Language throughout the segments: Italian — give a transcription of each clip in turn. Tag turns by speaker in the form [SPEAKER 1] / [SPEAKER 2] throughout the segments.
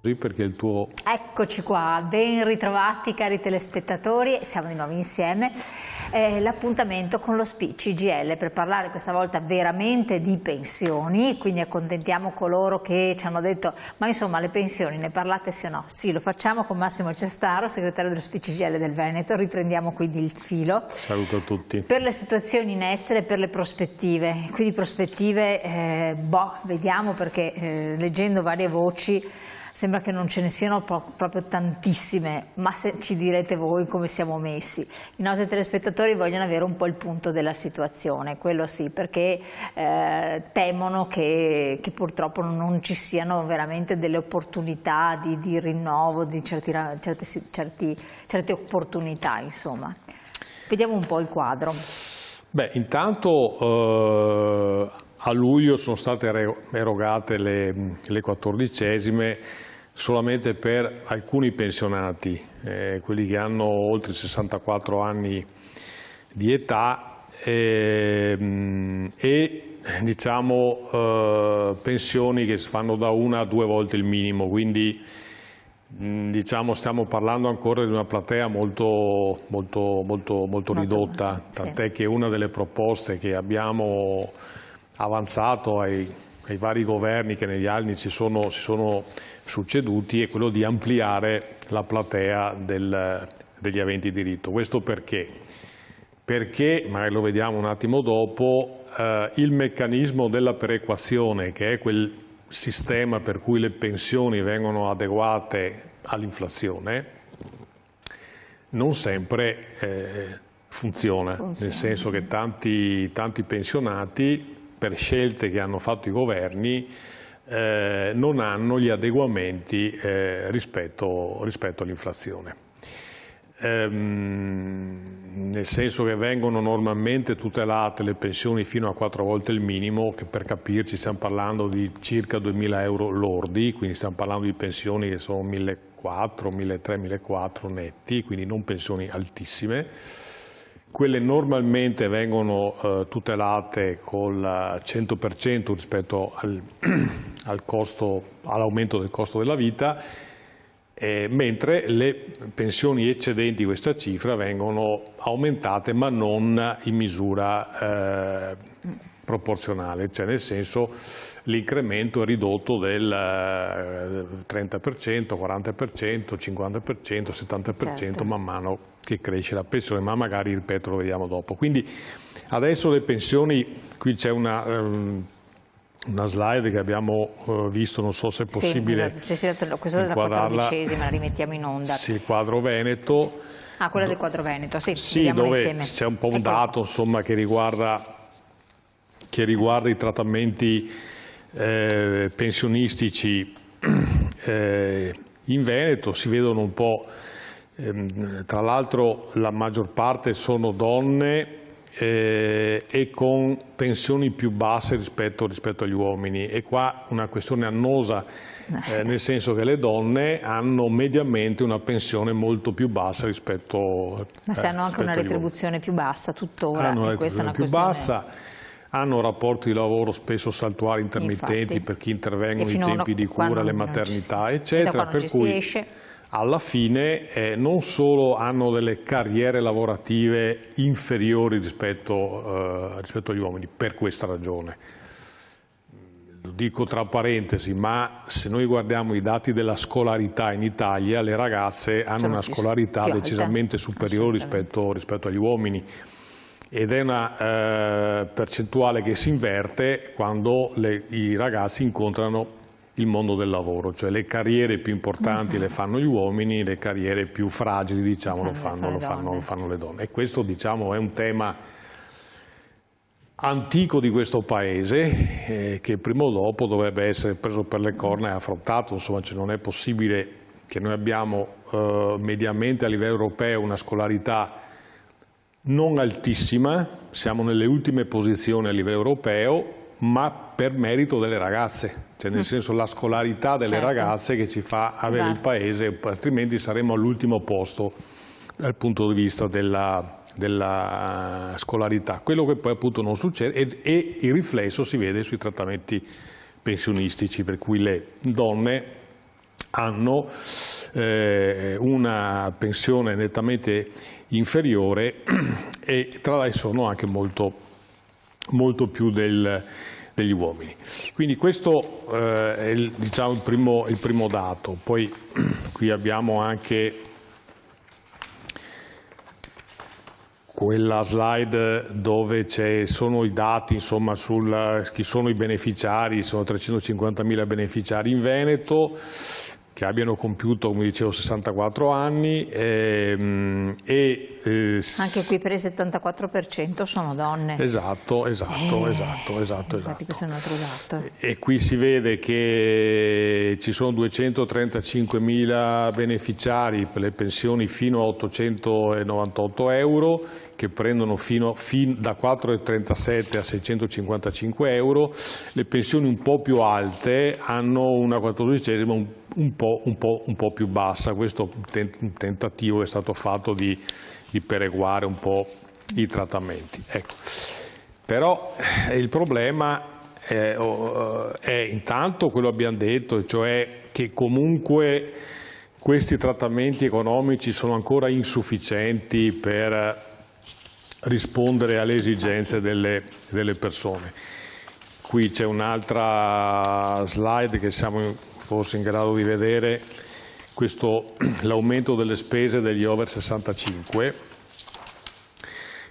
[SPEAKER 1] Perché il tuo...
[SPEAKER 2] Eccoci qua, ben ritrovati cari telespettatori, siamo di nuovo insieme. L'appuntamento con lo CGIL per parlare questa volta veramente di pensioni, quindi accontentiamo coloro che ci hanno detto ma insomma le pensioni ne parlate sì o no? Sì, lo facciamo con Massimo Cestaro, segretario dello CGIL del Veneto, riprendiamo quindi il filo.
[SPEAKER 1] Saluto a tutti.
[SPEAKER 2] Per le situazioni in essere e per le prospettive, quindi prospettive, vediamo perché leggendo varie voci sembra che non ce ne siano proprio tantissime, ma se ci direte voi come siamo messi. I nostri telespettatori vogliono avere un po' il punto della situazione, quello sì, perché temono che purtroppo non ci siano veramente delle opportunità di rinnovo, di certe opportunità, insomma. Vediamo un po' il quadro.
[SPEAKER 1] Beh, intanto a luglio sono state erogate le 14esime solamente per alcuni pensionati, quelli che hanno oltre 64 anni di età e diciamo pensioni che si fanno da 1 a 2 volte il minimo, quindi diciamo stiamo parlando ancora di una platea molto ridotta, tant'è che una delle proposte che abbiamo avanzato ai vari governi che negli anni si sono succeduti è quello di ampliare la platea degli aventi diritto. Questo perché? Perché, magari lo vediamo un attimo dopo, il meccanismo della perequazione, che è quel sistema per cui le pensioni vengono adeguate all'inflazione, non sempre funziona, nel senso che tanti pensionati, per scelte che hanno fatto i governi, non hanno gli adeguamenti rispetto all'inflazione. Nel senso che vengono normalmente tutelate le pensioni fino a 4 volte il minimo, che per capirci stiamo parlando di circa 2.000 euro lordi, quindi stiamo parlando di pensioni che sono 1.400, 1.300, 1.400 netti, quindi non pensioni altissime. Quelle normalmente vengono tutelate col 100% rispetto all'aumento del costo della vita, mentre le pensioni eccedenti questa cifra vengono aumentate ma non in misura proporzionale, cioè nel senso l'incremento è ridotto del 30%, 40%, 50%, 70% certo, man mano che cresce la pensione, ma magari, ripeto, lo vediamo dopo. Quindi adesso le pensioni, qui c'è una slide che abbiamo visto, non so se è possibile.
[SPEAKER 2] Sì, esatto. Questa è la 14esima, la rimettiamo in onda.
[SPEAKER 1] Sì, il quadro Veneto.
[SPEAKER 2] Ah, quella del quadro Veneto, sì,
[SPEAKER 1] dove c'è un po' un dato insomma, che riguarda i trattamenti pensionistici in Veneto. Si vedono un po', tra l'altro la maggior parte sono donne e con pensioni più basse rispetto agli uomini, e qua una questione annosa, nel senso che le donne hanno mediamente una pensione molto più bassa rispetto
[SPEAKER 2] ma se hanno anche una retribuzione più bassa tuttora,
[SPEAKER 1] hanno una
[SPEAKER 2] retribuzione
[SPEAKER 1] più bassa, hanno rapporti di lavoro spesso saltuari intermittenti. Infatti, per chi intervengono i tempi di cura, le maternità eccetera, per cui alla fine non solo hanno delle carriere lavorative inferiori rispetto agli uomini per questa ragione. Lo dico tra parentesi, ma se noi guardiamo i dati della scolarità in Italia, le ragazze hanno una scolarità decisamente superiore rispetto agli uomini, ed è una percentuale che si inverte quando i ragazzi incontrano il mondo del lavoro, cioè le carriere più importanti le fanno gli uomini, le carriere più fragili, diciamo, lo fanno le donne. E questo, diciamo, è un tema antico di questo Paese che prima o dopo dovrebbe essere preso per le corna e affrontato. Insomma, cioè non è possibile che noi abbiamo mediamente a livello europeo una scolarità non altissima, siamo nelle ultime posizioni a livello europeo, ma per merito delle ragazze, cioè nel senso la scolarità delle ragazze che ci fa avere il Paese, altrimenti saremmo all'ultimo posto dal punto di vista della scolarità. Quello che poi appunto non succede, e il riflesso si vede sui trattamenti pensionistici, per cui le donne hanno una pensione nettamente inferiore e tra l'altro sono anche molto più degli uomini. Quindi questo è diciamo, il primo dato. Poi qui abbiamo anche quella slide dove sono i dati insomma, chi sono i beneficiari. Sono 350.000 beneficiari in Veneto che abbiano compiuto, come dicevo, 64 anni
[SPEAKER 2] anche qui per il 74% sono donne.
[SPEAKER 1] Esatto.
[SPEAKER 2] Infatti questo è un altro dato.
[SPEAKER 1] E qui si vede che ci sono 235.000 beneficiari per le pensioni fino a 898 euro, che prendono da 4,37 a 655 euro. Le pensioni un po' più alte hanno una 14esima un po' più bassa. Questo un tentativo è stato fatto di pereguare un po' i trattamenti. Ecco. Però il problema è intanto quello che abbiamo detto, cioè che comunque questi trattamenti economici sono ancora insufficienti per rispondere alle esigenze delle persone. Qui c'è un'altra slide che siamo forse in grado di vedere, l'aumento delle spese degli over 65,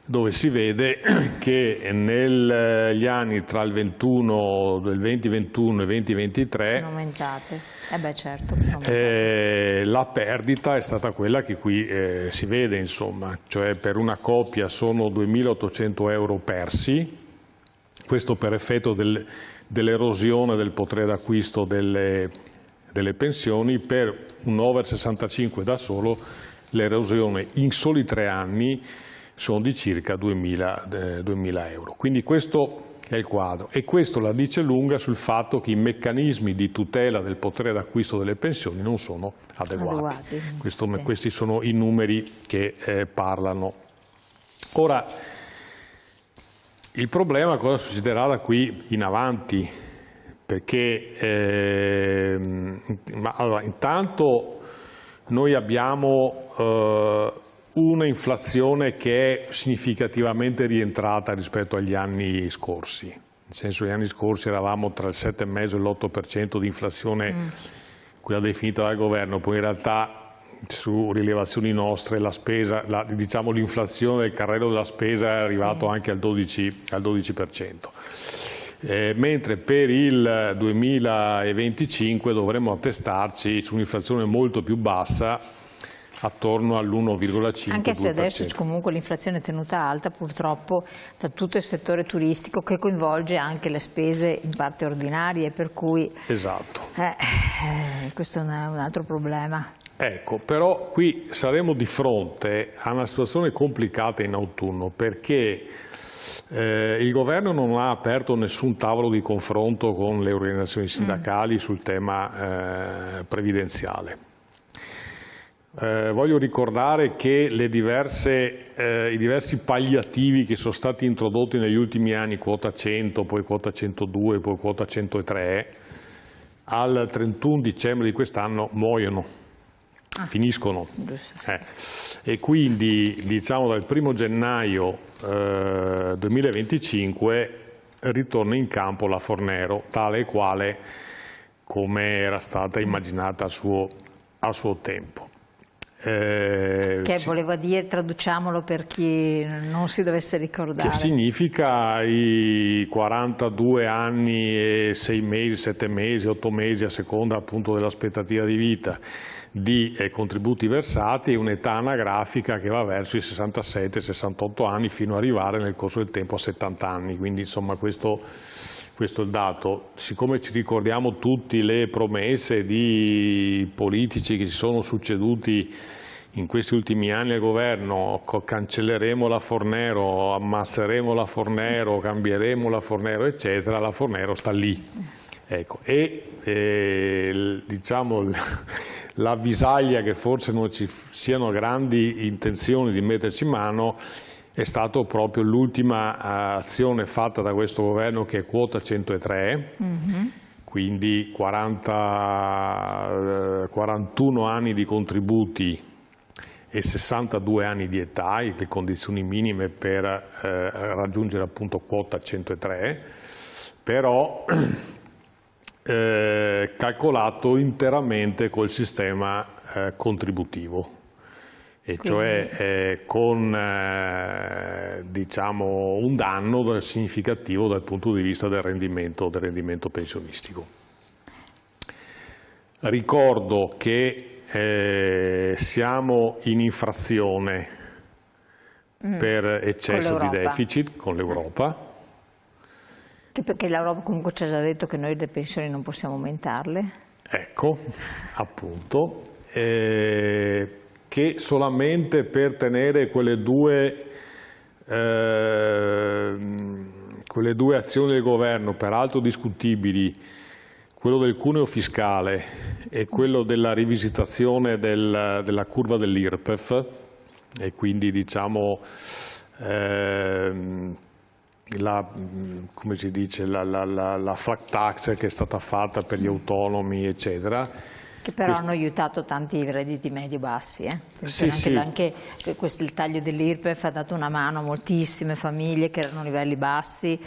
[SPEAKER 1] dove si vede che negli anni tra il 2021 e 2023
[SPEAKER 2] sono aumentate. Certo,
[SPEAKER 1] la perdita è stata quella che qui si vede, insomma, cioè per una coppia sono 2.800 euro persi, questo per effetto dell'erosione del potere d'acquisto delle pensioni. Per un over 65 da solo l'erosione in soli 3 anni sono di circa 2.000 euro. Quindi questo è il quadro, e questo la dice lunga sul fatto che i meccanismi di tutela del potere d'acquisto delle pensioni non sono adeguati. Questi sono i numeri che parlano. Ora, il problema è cosa succederà da qui in avanti, perché allora, intanto noi abbiamo una inflazione che è significativamente rientrata rispetto agli anni scorsi, nel senso che gli anni scorsi eravamo tra il 7,5 e l'8% di inflazione, quella definita dal governo, poi in realtà su rilevazioni nostre la spesa, diciamo l'inflazione del carrello della spesa è arrivato anche al 12%. Mentre per il 2025 dovremmo attestarci su un'inflazione molto più bassa, attorno all'1,5%.
[SPEAKER 2] Anche se adesso comunque l'inflazione è tenuta alta purtroppo da tutto il settore turistico, che coinvolge anche le spese in parte ordinarie, per cui
[SPEAKER 1] esatto.
[SPEAKER 2] Questo è un altro problema.
[SPEAKER 1] Ecco, però qui saremo di fronte a una situazione complicata in autunno, perché il governo non ha aperto nessun tavolo di confronto con le organizzazioni sindacali sul tema previdenziale. Voglio ricordare che i diversi palliativi che sono stati introdotti negli ultimi anni, quota 100, poi quota 102, poi quota 103, al 31 dicembre di quest'anno muoiono, finiscono. E quindi diciamo dal 1 gennaio 2025 ritorna in campo la Fornero, tale e quale come era stata immaginata a suo tempo.
[SPEAKER 2] Che voleva dire, traduciamolo per chi non si dovesse ricordare.
[SPEAKER 1] Che significa i 42 anni e 6 mesi, 7 mesi, 8 mesi a seconda appunto dell'aspettativa di vita di contributi versati, e un'età anagrafica che va verso i 67-68 anni fino ad arrivare nel corso del tempo a 70 anni. Quindi insomma questo è il dato. Siccome ci ricordiamo tutti le promesse di politici che si sono succeduti in questi ultimi anni al governo, cancelleremo la Fornero, ammazzeremo la Fornero, cambieremo la Fornero, eccetera, la Fornero sta lì. Ecco. Diciamo l'avvisaglia che forse non ci siano grandi intenzioni di metterci in mano è stata proprio l'ultima azione fatta da questo governo, che è quota 103, quindi 41 anni di contributi e 62 anni di età, le condizioni minime per raggiungere appunto quota 103, però calcolato interamente col sistema contributivo, e cioè con diciamo un danno significativo dal punto di vista del rendimento pensionistico. Ricordo che siamo in infrazione per eccesso di deficit con l'Europa.
[SPEAKER 2] Perché l'Europa comunque ci ha già detto che noi le pensioni non possiamo aumentarle.
[SPEAKER 1] Ecco, appunto, che solamente per tenere quelle due azioni del governo, peraltro discutibili, quello del cuneo fiscale e quello della rivisitazione della curva dell'IRPEF, e quindi diciamo come si dice, la flat tax che è stata fatta per gli autonomi, eccetera.
[SPEAKER 2] Che però hanno aiutato tanti redditi medio-bassi. Anche il taglio dell'IRPEF ha dato una mano a moltissime famiglie che erano a livelli bassi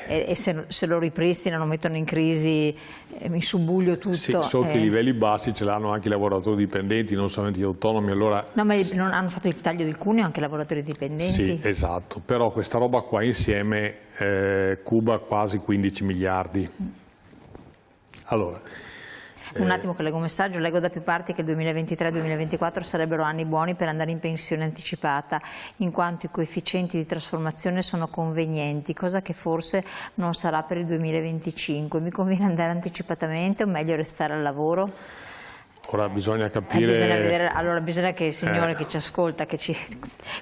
[SPEAKER 2] e se lo ripristinano, mettono in crisi, in subbuglio tutto.
[SPEAKER 1] Sì, sotto i livelli bassi ce l'hanno anche i lavoratori dipendenti, non solamente gli autonomi. Allora...
[SPEAKER 2] No, ma non hanno fatto il taglio del cuneo anche i lavoratori dipendenti?
[SPEAKER 1] Sì, esatto, però questa roba qua insieme cuba quasi 15 miliardi. Allora...
[SPEAKER 2] Un attimo che leggo un messaggio, leggo da più parti che il 2023 e il 2024 sarebbero anni buoni per andare in pensione anticipata, in quanto i coefficienti di trasformazione sono convenienti, cosa che forse non sarà per il 2025. Mi conviene andare anticipatamente o meglio restare al lavoro?
[SPEAKER 1] Ora bisogna capire...
[SPEAKER 2] bisogna che il signore che ci ascolta,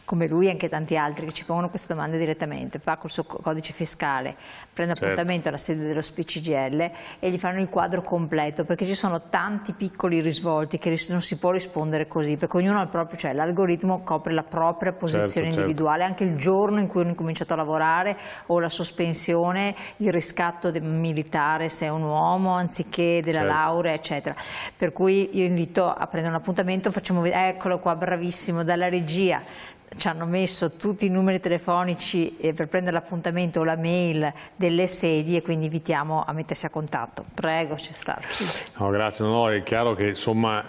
[SPEAKER 2] come lui e anche tanti altri, che ci pongono queste domande direttamente, va col suo codice fiscale, prende appuntamento alla sede dello SPCGL e gli fanno il quadro completo, perché ci sono tanti piccoli risvolti che non si può rispondere così, perché ognuno ha il proprio, cioè l'algoritmo copre la propria posizione individuale, anche il giorno in cui hanno incominciato a lavorare o la sospensione, il riscatto militare se è un uomo anziché della laurea, eccetera. Per cui io invito a prendere un appuntamento, facciamo vedere, eccolo qua, bravissimo, dalla regia. Ci hanno messo tutti i numeri telefonici per prendere l'appuntamento o la mail delle sedi, e quindi invitiamo a mettersi a contatto. Prego, c'è stato.
[SPEAKER 1] No, grazie. No, è chiaro che insomma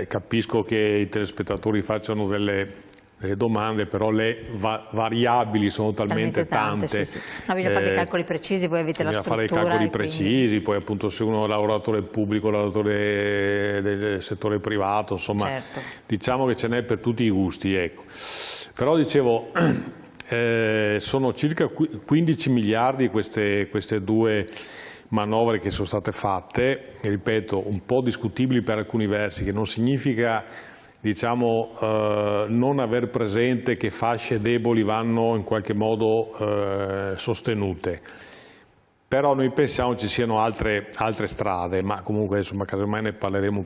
[SPEAKER 1] capisco che i telespettatori facciano delle domande, però le variabili sono talmente tante.
[SPEAKER 2] Sì. No, bisogna fare dei calcoli precisi, voi avete la struttura.
[SPEAKER 1] Bisogna fare i calcoli precisi, poi appunto se uno è lavoratore pubblico, lavoratore del settore privato, insomma, diciamo che ce n'è per tutti i gusti, ecco. Però dicevo, sono circa 15 miliardi queste due manovre che sono state fatte, e ripeto, un po' discutibili per alcuni versi, che non significa, diciamo, non aver presente che fasce deboli vanno in qualche modo sostenute. Però noi pensiamo ci siano altre strade, ma comunque insomma casomai ne parleremo un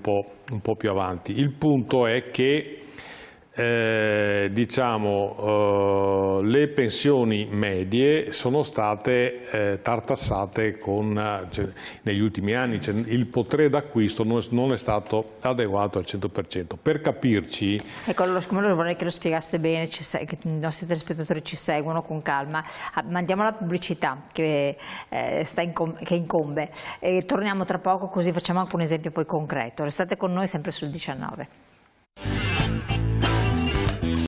[SPEAKER 1] po' più avanti. Il punto è che diciamo, le pensioni medie sono state tartassate negli ultimi anni, cioè, il potere d'acquisto non è stato adeguato al 100%. Per capirci... Ecco,
[SPEAKER 2] come vorrei che lo spiegasse bene, che i nostri telespettatori ci seguono con calma. Mandiamo la pubblicità che incombe e torniamo tra poco, così facciamo anche un esempio poi concreto. Restate con noi sempre sul 19.